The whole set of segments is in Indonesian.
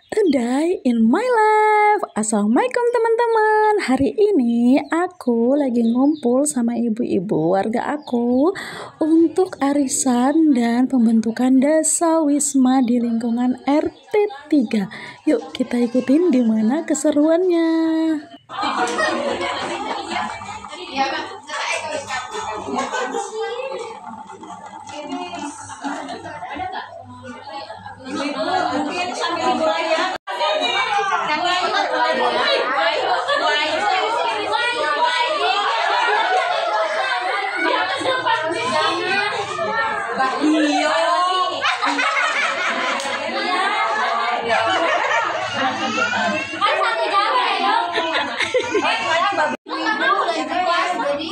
Today in my life. Assalamualaikum teman-teman. Hari ini aku lagi ngumpul sama ibu-ibu warga aku untuk arisan dan pembentukan desa wisma di lingkungan RT 3. Yuk kita ikutin gimana keseruannya. Jadi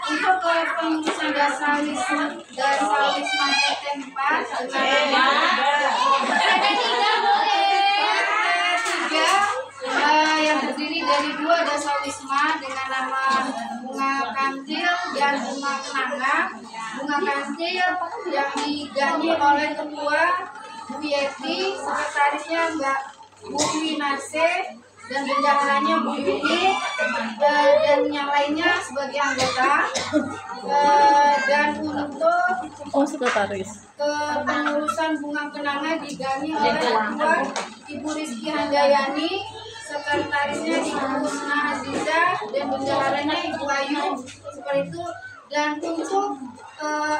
untuk pengurusan desa wisma RT 4 yang terdiri dari 2 desa wisma dengan nama Bunga Kantil dan Bunga Kenanga. Bunga Kantil yang diganti oleh Ketua Bu Yeti, sekretarisnya Mbak Bu Winase, dan bendaharanya Bu Yudi, dan yang lainnya sebagai anggota. Dan untuk Sekretaris pengurusan Bunga Kenanga diganti oleh Ketua Ibu Rizky Handayani, sekretarisnya Ibu Husna Aziza, dan bendaharanya Ibu Ayu. Seperti itu. Dan untuk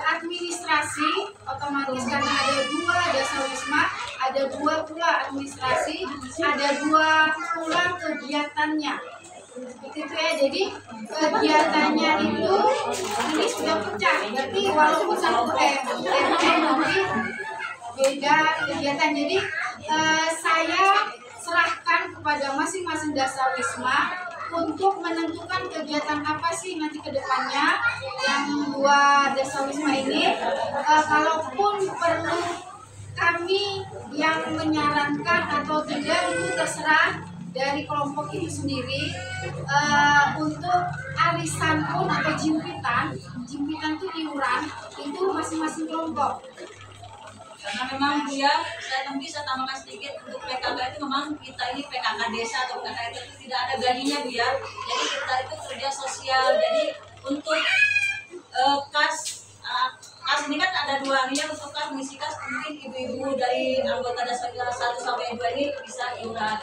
administrasi, otomatis karena ada 2 desa wisma, ada 2 pula administrasi, ada 2 pula kegiatannya. Seperti itu ya. Jadi kegiatannya itu ini sudah pecah. Berarti walaupun satu RT nanti beda kegiatan. Jadi saya serahkan kepada masing-masing desa wisma untuk menentukan kegiatan apa sih nanti ke depannya yang 2 desa wisma ini. Kalaupun perlu kami yang menyarankan atau tidak itu terserah dari kelompok itu sendiri. Untuk arisan pun atau jimpitan itu iuran itu masing-masing kelompok. Karena memang Bu ya, saya bisa tambahkan sedikit untuk PKK itu memang kita ini PKK desa atau PKK itu tidak ada gajinya Bu ya. Jadi kita itu kerja sosial. Jadi untuk kas ini kan ada 2 nih, untuk kas mengisi kas mungkin ibu-ibu dari anggota desa 1 sampai 2 ini bisa iuran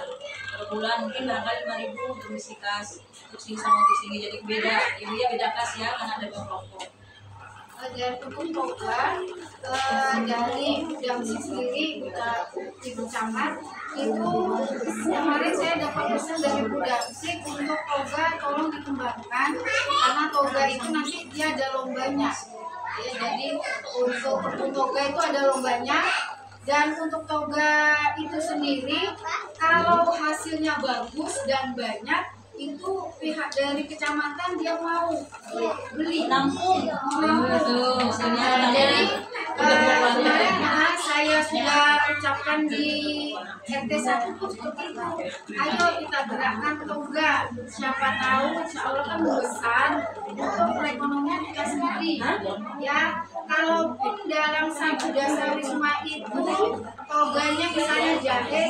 per bulan mungkin barangkali 5.000 untuk mengisi kas untuk sini sama untuk sini. Jadi beda, ibu ya beda kas ya karena ada 2 kelompok. Dan untuk toga dari Damsi sendiri, Ibu Camat itu kemarin saya dapat pesan dari Bu Damsi untuk toga tolong dikembangkan karena toga itu nanti dia ada lombanya ya. Jadi untuk toga itu ada lombanya, dan untuk toga itu sendiri kalau hasilnya bagus dan banyak itu pihak dari kecamatan dia mau beli nampung. Jadi kemarin saya sudah ucapkan di RT 1 pun seperti itu. Ayo kita gerakkan toga, siapa tahu insya Allah kan besar untuk perekonomian kita sendiri ya. Kalaupun dalam 1 desa wisma itu toganya misalnya jahe,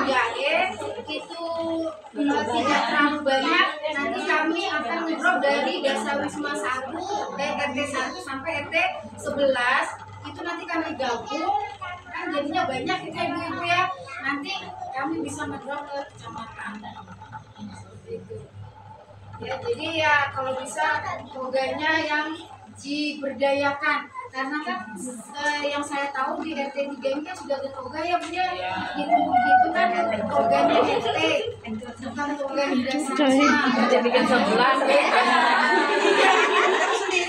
jahe itu tidak terlalu banyak, nanti kami akan ngedrop dari desa wisma 1 RT 1 sampai RT 11 itu nanti kami gabung kan jadinya banyak kita ibu-ibu ya, nanti kami bisa ngedrop ke kecamatan gitu. Ya, jadi ya kalau bisa toganya yang diberdayakan karena kan yang saya tahu di RT 3 ini kan sudah ada toga ya Bu ya. Itu kan toganya RT bukan toga di desa. Jadi bikin 11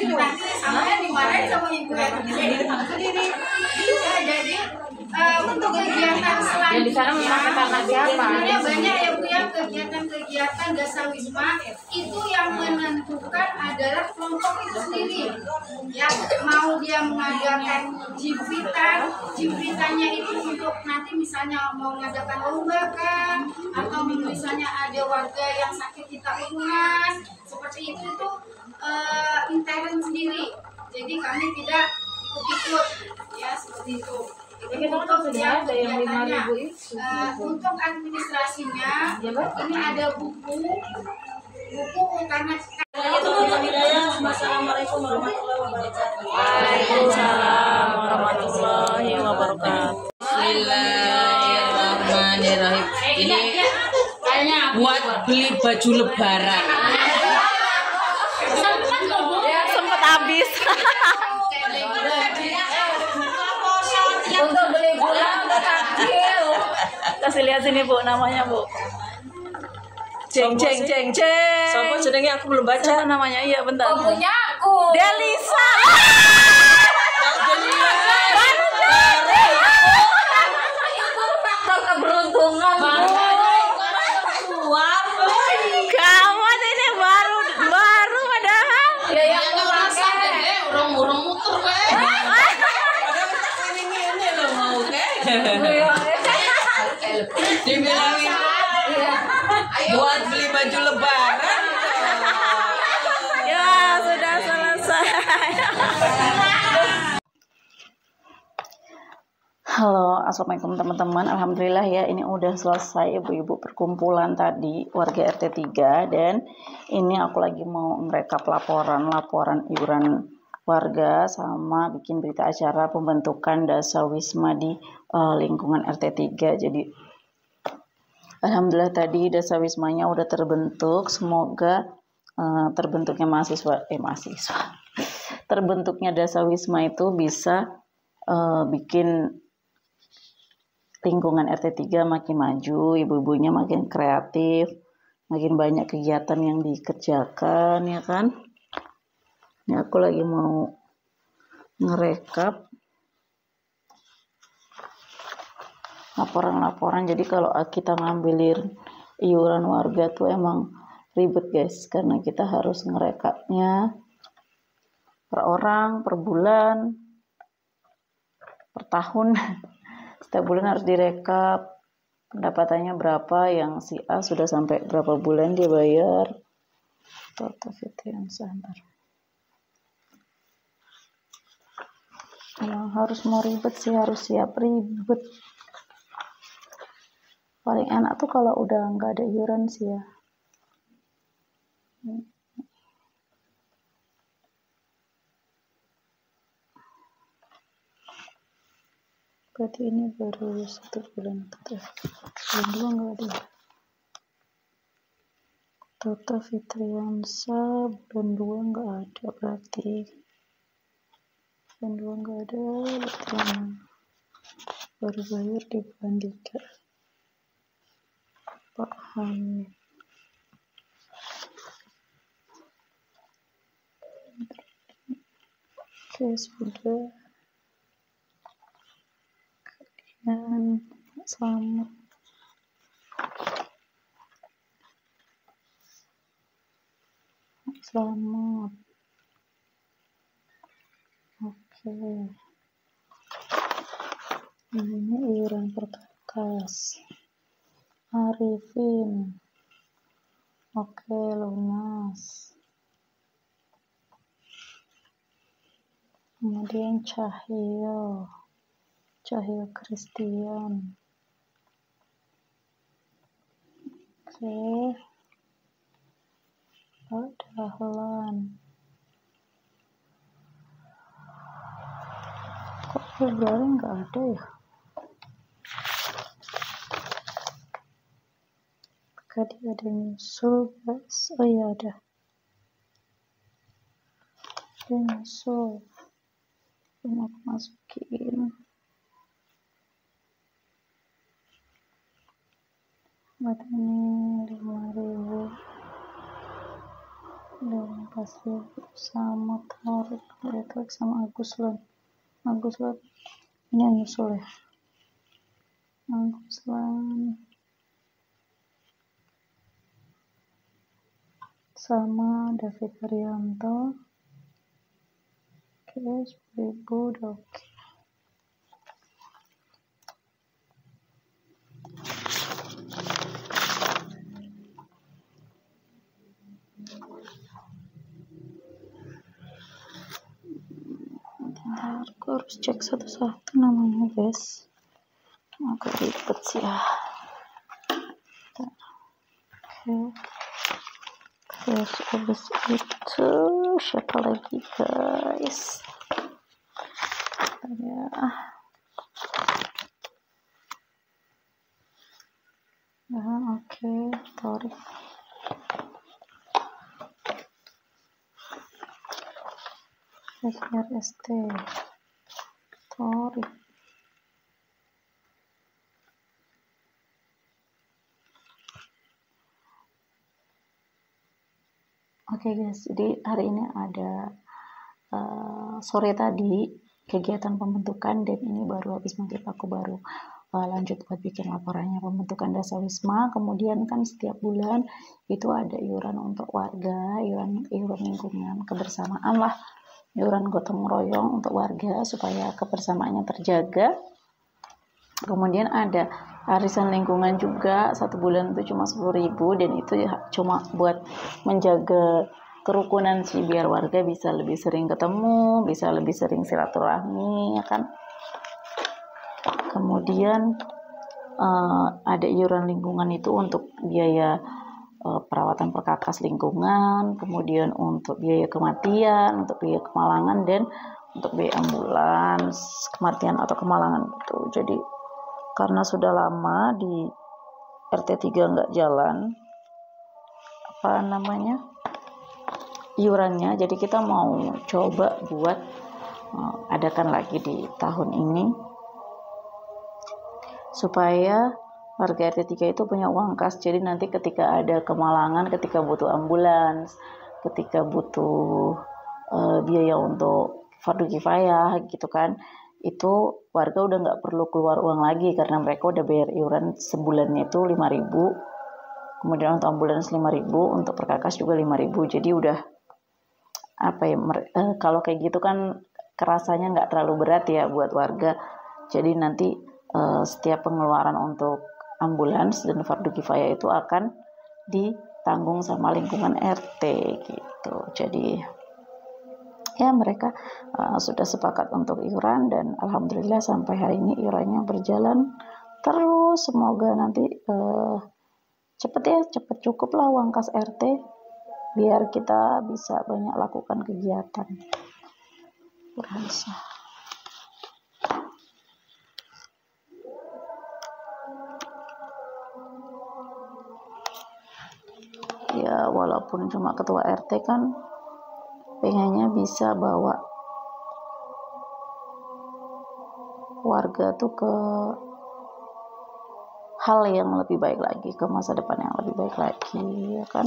nanti sama dimarahin sama ibu RT sendiri. Ya, jadi untuk kegiatan selanjutnya sebenarnya banyak ya Bu ya, kegiatan-kegiatan desa wisma itu yang menentukan adalah kelompok itu sendiri ya. Mau dia mengadakan jimpitannya itu untuk nanti misalnya mau mengadakan lomba kan, atau misalnya ada warga yang sakit kita urunan seperti itu intern sendiri. Jadi kami tidak ikut-ikut ya seperti itu. untuk yang kegiatannya. Untuk administrasinya ini ada buku karena Assalamualaikum warahmatullahi wabarakatuh. Waalaikumsalam warahmatullahi wabarakatuh. Bismillahirrahmanirrahim. Ini buat beli baju lebaran. Sempet habis. untuk beli gula kecil. Kasih lihat sini Bu, namanya Bu. Ceng. Siapa jenenge aku belum baca. Siapa namanya? Iya bentar. Punya aku. Delisa. Faktor keberuntungan. Kamu ini baru padahal. Ya yang merasa Urung muter wae. Ini lho mau dibilangin buat beli baju lebaran. Ya sudah selesai. Halo, assalamualaikum teman-teman. Alhamdulillah ya, ini udah selesai ibu-ibu perkumpulan tadi warga RT 3 dan ini aku lagi mau merekap laporan iuran warga sama bikin berita acara pembentukan Dasawisma di lingkungan RT 3. Jadi alhamdulillah tadi Dasawismanya udah terbentuk. Semoga terbentuknya terbentuknya Dasawisma itu bisa bikin lingkungan RT 3 makin maju, ibu-ibunya makin kreatif, makin banyak kegiatan yang dikerjakan, ya kan? Ini aku lagi mau ngerekap laporan-laporan. Jadi kalau kita ngambilin iuran warga tuh emang ribet guys, karena kita harus ngerekapnya per orang, per bulan, per tahun. Setiap bulan harus direkap pendapatannya berapa, yang si A sudah sampai berapa bulan dia bayar. Total Fitrian Santar. Yang harus mau ribet sih harus siap ribet. Paling enak tuh kalau udah nggak ada iuran sih ya. Berarti ini baru 1 bulan atau bulan 2 nggak ada. Toto Fitriansa bulan 2 nggak ada, berarti bulan 2 nggak ada, berarti yang baru bayar di bulan 3 Pak Hamid. Oke, sudah. Dan selamat. Oke. Ini iuran perkakas. Arifin. Oke, lunas. Kemudian Cahyo Christian. Oke. Pak Dahlan. Kok Februari nggak ada ya? Tadi ada nyusul guys. Oh iya ada. Ada nyusul. Mau aku masukin. Buat ini 5.000 dan 4.000 sama tarik elektrik sama Agus Lan ini yang nyusul ya. Agus Lan sama David Arianto. Oke, 10.000 udah oke. harus cek satu-satu namanya guys, agak ribet sih ya. Oke. Terus habis itu siapa lagi guys ya, oke, tarik SRST tarik. Oke guys, jadi hari ini ada sore tadi kegiatan pembentukan, dan ini baru habis maghrib aku baru lanjut buat bikin laporannya pembentukan Dasawisma. Kemudian kan setiap bulan itu ada iuran untuk warga, iuran lingkungan, kebersamaan lah, iuran gotong royong untuk warga supaya kebersamaannya terjaga. Kemudian ada arisan lingkungan juga, 1 bulan itu cuma 10.000, dan itu cuma buat menjaga kerukunan sih, biar warga bisa lebih sering ketemu, bisa lebih sering silaturahmi ya kan. Kemudian ada iuran lingkungan itu untuk biaya perawatan perkakas lingkungan, kemudian untuk biaya kematian, untuk biaya kemalangan, dan untuk biaya ambulans kematian atau kemalangan gitu. Jadi karena sudah lama di RT 3 nggak jalan iurannya, jadi kita mau coba buat adakan lagi di tahun ini supaya warga RT 3 itu punya uang kas. Jadi nanti ketika ada kemalangan, ketika butuh ambulans, ketika butuh biaya untuk fardu kifayah gitu kan, itu warga udah nggak perlu keluar uang lagi karena mereka udah bayar iuran sebulannya itu 5.000, kemudian untuk ambulans 5.000, untuk perkakas juga 5.000. Jadi udah kalau kayak gitu kan kerasanya nggak terlalu berat ya buat warga. Jadi nanti setiap pengeluaran untuk ambulans dan fardu kifayah itu akan ditanggung sama lingkungan RT gitu. Jadi ya mereka sudah sepakat untuk iuran, dan alhamdulillah sampai hari ini iurannya berjalan terus. Semoga nanti cepet cukup lah uang kas RT biar kita bisa banyak lakukan kegiatan. Berhasil. Ya walaupun cuma ketua RT kan pengennya bisa bawa warga tuh ke hal yang lebih baik lagi, ke masa depan yang lebih baik lagi ya kan,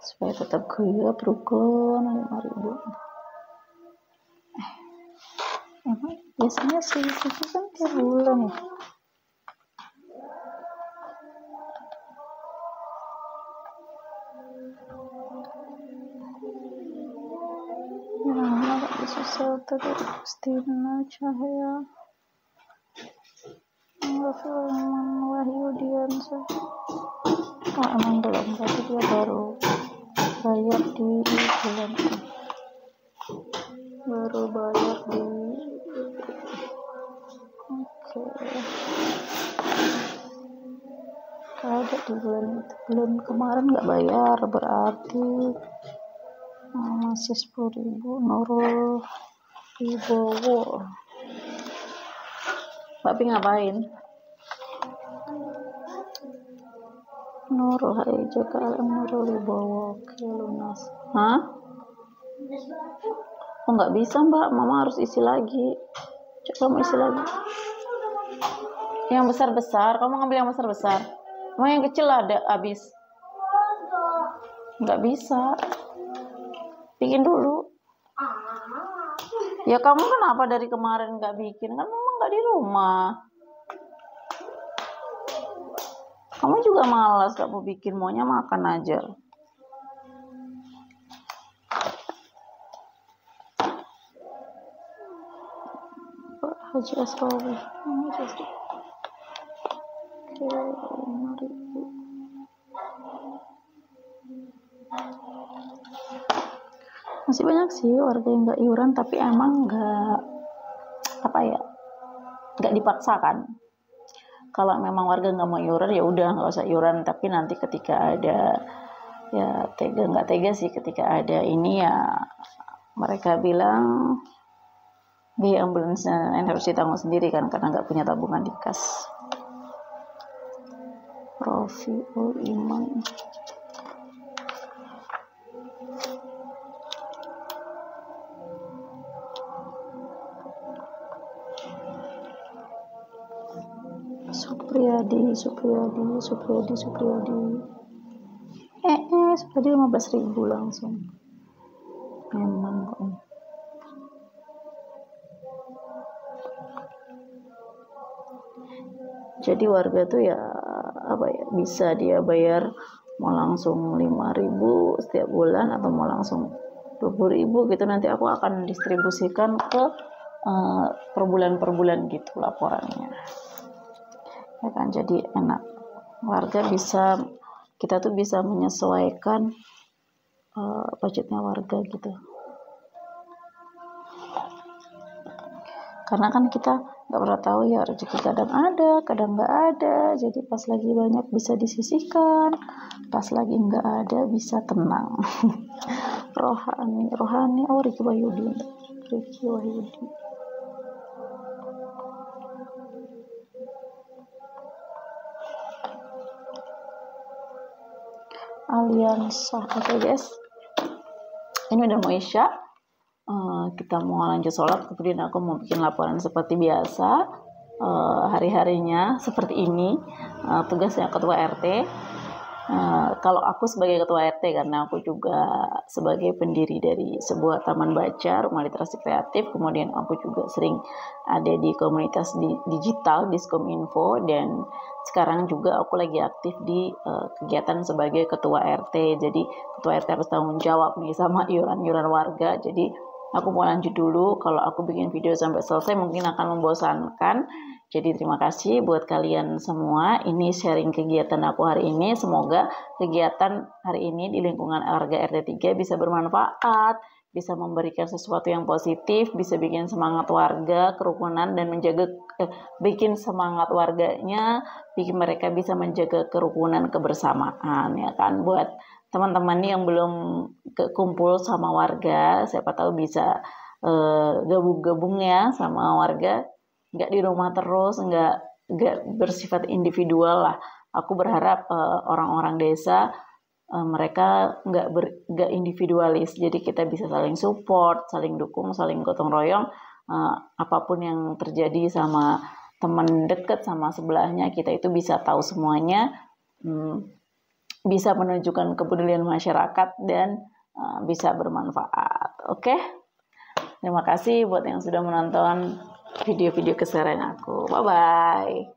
supaya tetap guyup rukun. 5.000 emang biasanya sih kan tiap bulan ya. Susah tadi Kristina Cahaya Wahyudiansa. Emang belum, tapi dia baru bayar di bulan ini. Oke. Ada di bulan itu, bulan kemarin nggak bayar, berarti masih 10.000. Nurul Wibowo. Tapi ngapain? Nurul HIJKLM Nurul Wibowo. Oke, lunas. Hah? Oh nggak bisa mbak, mama harus isi lagi. Coba kamu isi lagi. Yang besar-besar, kamu ngambil yang besar-besar. Emang yang kecil ada habis? Nggak bisa. Bikin dulu. Ya kamu kenapa dari kemarin nggak bikin? Kan memang nggak di rumah. Kamu juga malas gak mau bikin, maunya makan aja. Haji Asrawi. Oke, 5.000. Masih banyak sih warga yang nggak iuran, tapi emang nggak nggak dipaksakan. Kalau memang warga nggak mau iuran ya udah nggak usah iuran, tapi nanti ketika ada ya nggak tega sih ketika ada ini ya mereka bilang biaya ambulans dan lain harus ditanggung sendiri kan karena nggak punya tabungan di kas. Rofiul Iman. Supriyadi. Supriyadi 15.000 langsung. Memang kok. Jadi warga tuh ya bisa dia bayar mau langsung 5.000 setiap bulan atau mau langsung 20.000 gitu, nanti aku akan distribusikan ke per bulan gitu laporannya ya kan. Jadi enak, warga kita tuh bisa menyesuaikan budgetnya warga gitu, karena kan kita nggak pernah tahu ya, rezeki kadang ada kadang nggak ada. Jadi pas lagi banyak bisa disisihkan, pas lagi nggak ada bisa tenang. rohani Riki Wahyudi. Aliansa. Oke guys, ini udah mau isya, kita mau lanjut sholat, kemudian aku mau bikin laporan seperti biasa. Hari-harinya seperti ini, tugasnya ketua RT. Kalau aku sebagai ketua RT, karena aku juga sebagai pendiri dari sebuah taman baca rumah literasi kreatif, kemudian aku juga sering ada di komunitas digital Diskominfo, dan sekarang juga aku lagi aktif di kegiatan sebagai ketua RT. Jadi ketua RT harus tanggung jawab nih sama iuran warga. Jadi aku mau lanjut dulu. Kalau aku bikin video sampai selesai mungkin akan membosankan. Jadi terima kasih buat kalian semua. Ini sharing kegiatan aku hari ini. Semoga kegiatan hari ini di lingkungan warga RT 3 bisa bermanfaat, bisa memberikan sesuatu yang positif, bisa bikin semangat warga, kerukunan, dan bikin semangat warganya, bikin mereka bisa menjaga kerukunan, kebersamaan ya kan. Buat teman-teman yang belum kumpul sama warga, siapa tahu bisa gabung-gabung ya sama warga. Nggak di rumah terus, nggak bersifat individual lah. Aku berharap orang-orang desa mereka nggak individualis, jadi kita bisa saling support, saling dukung, saling gotong royong. Apapun yang terjadi sama teman dekat sama sebelahnya, kita itu bisa tahu semuanya, bisa menunjukkan kepedulian masyarakat, dan bisa bermanfaat. Oke? Terima kasih buat yang sudah menonton video-video keseharian aku. Bye-bye.